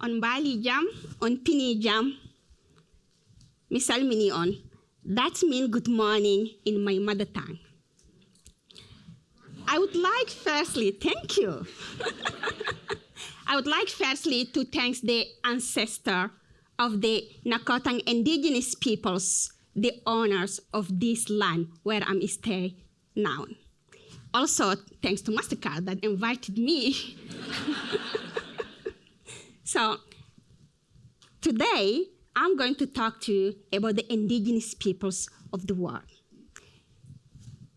on Bali jam, on Pini jam, misal mini on. That means good morning in my mother tongue. I would like firstly, thank you. I would like firstly to thank the ancestor of the Nakotang indigenous peoples, the owners of this land where I'm staying now. Also, thanks to MasterCard that invited me. So, today, I'm going to talk to you about the indigenous peoples of the world.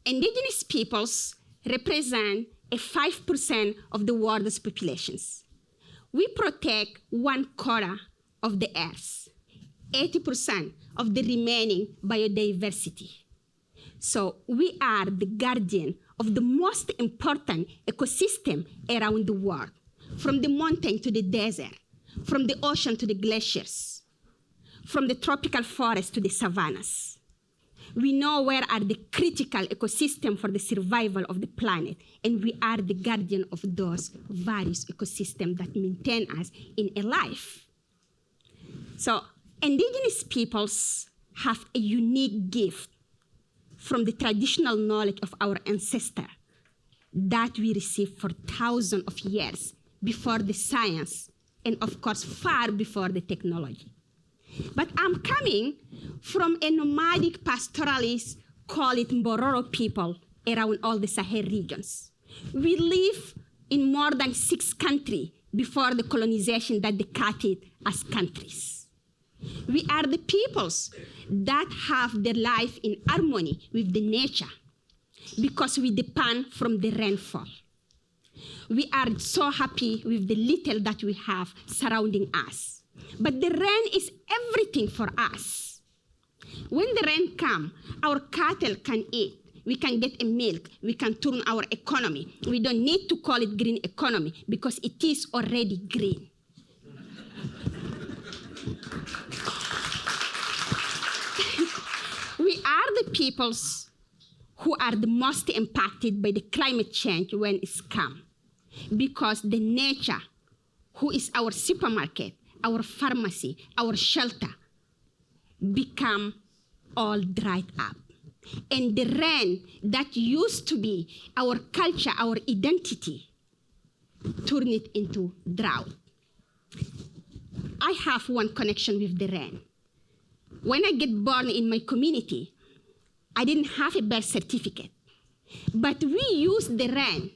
Indigenous peoples represent 5% of the world's populations. We protect 1/4 of the earth, 80% of the remaining biodiversity. So we are the guardian of the most important ecosystem around the world, from the mountain to the desert, from the ocean to the glaciers, from the tropical forest to the savannas. We know where are the critical ecosystems for the survival of the planet, and we are the guardian of those various ecosystems that maintain us in a life. So indigenous peoples have a unique gift from the traditional knowledge of our ancestors that we received for thousands of years before the science, and of course, far before the technology. But I'm coming from a nomadic pastoralist, call it Mbororo people, around all the Sahel regions. We live in more than 6 countries before the colonization that they cut it as countries. We are the peoples that have their life in harmony with the nature because we depend from the rainfall. We are so happy with the little that we have surrounding us. But the rain is everything for us. When the rain comes, our cattle can eat. We can get a milk. We can turn our economy. We don't need to call it green economy because it is already green. We are the peoples who are the most impacted by the climate change when it's come, because the nature, who is our supermarket, our pharmacy, our shelter, become all dried up. And the rain that used to be our culture, our identity, turn it into drought. I have one connection with the rain. When I get born in my community, I didn't have a birth certificate. But we use the rain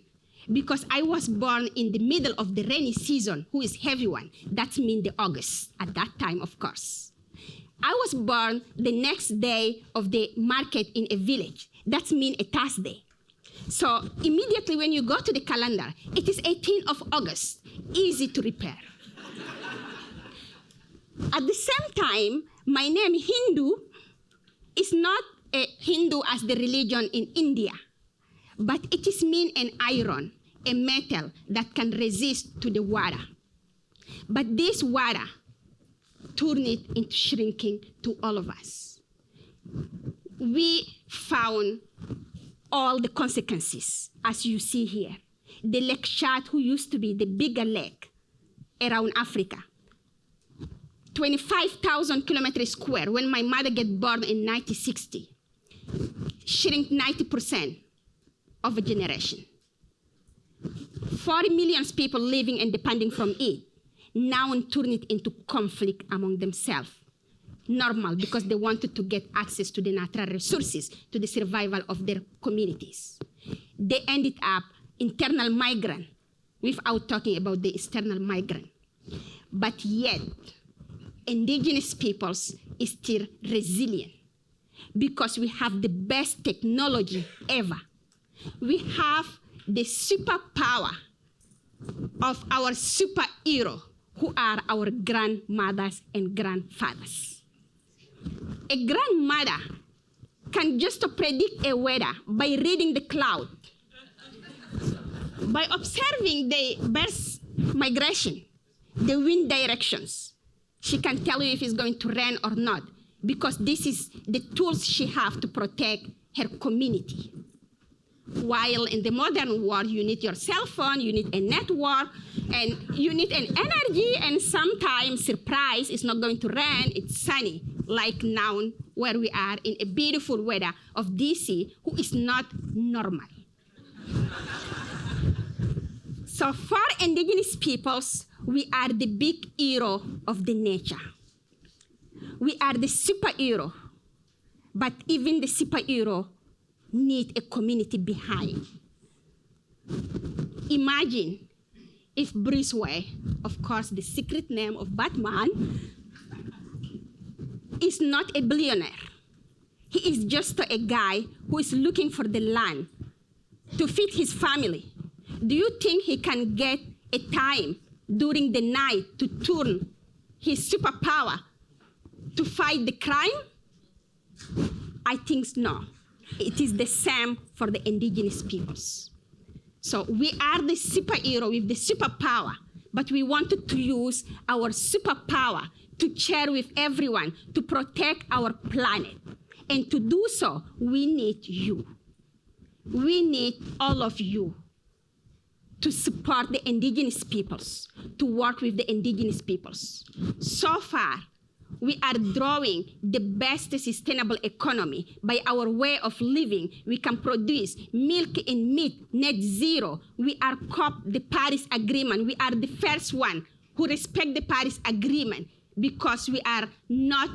because I was born in the middle of the rainy season, who is heavy one. That means the August, at that time, of course. I was born the next day of the market in a village. That means a Thursday. So immediately when you go to the calendar, it is 18th of August, easy to repair. At the same time, my name Hindu is not a Hindu as the religion in India, but it is mean an iron, a metal that can resist to the water. But this water turn it into shrinking to all of us. We found all the consequences, as you see here. The Lake Chad, who used to be the bigger lake around Africa, 25,000 kilometers square. When my mother got born in 1960, shrink 90% of a generation. 40 million people living and depending from it, now turn it into conflict among themselves. Normal, because they wanted to get access to the natural resources, to the survival of their communities. They ended up internal migrant, without talking about the external migrant. But yet, indigenous peoples is still resilient because we have the best technology ever. We have the superpower of our superhero, who are our grandmothers and grandfathers. A grandmother can just predict a weather by reading the cloud, by observing the birds' migration, the wind directions. She can tell you if it's going to rain or not, because this is the tools she has to protect her community. While in the modern world, you need your cell phone, you need a network, and you need an energy, and sometimes, surprise, it's not going to rain, it's sunny, like now where we are in a beautiful weather of DC, who is not normal. So for indigenous peoples, we are the big hero of the nature. We are the superhero, but even the superhero need a community behind. Imagine if Bruce Wayne, of course the secret name of Batman, is not a billionaire. He is just a guy who is looking for the land to feed his family. Do you think he can get a time during the night to turn his superpower to fight the crime? I think no. It is the same for the indigenous peoples. So we are the superhero with the superpower, but we wanted to use our superpower to share with everyone to protect our planet. And to do so, we need you. We need all of you to support the indigenous peoples, to work with the indigenous peoples. So far, we are drawing the best sustainable economy by our way of living. We can produce milk and meat net zero. We are cop the Paris Agreement. We are the first one who respect the Paris Agreement because we are not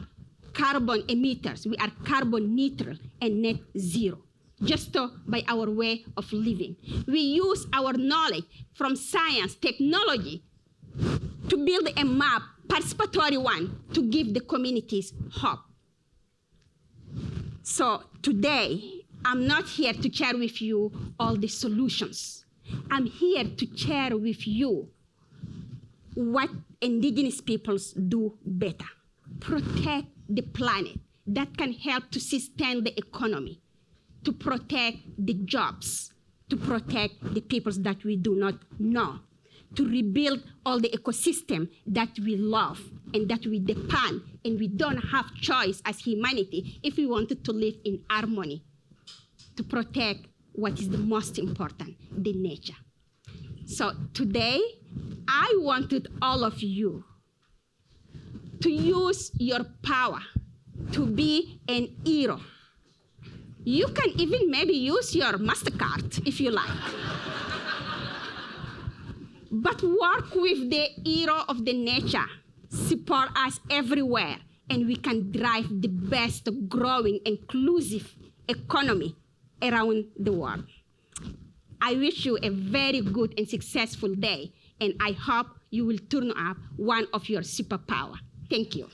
carbon emitters. We are carbon neutral and net zero, just by our way of living. We use our knowledge from science, technology, to build a map, participatory one, to give the communities hope. So today, I'm not here to share with you all the solutions. I'm here to share with you what indigenous peoples do better. Protect the planet. That can help to sustain the economy, to protect the jobs, to protect the peoples that we do not know, to rebuild all the ecosystem that we love and that we depend, and we don't have choice as humanity if we wanted to live in harmony, to protect what is the most important, the nature. So today, I wanted all of you to use your power to be an hero. You can even maybe use your MasterCard if you like. But work with the hero of the nature, support us everywhere, and we can drive the best growing, inclusive economy around the world. I wish you a very good and successful day, and I hope you will turn up one of your superpower. Thank you.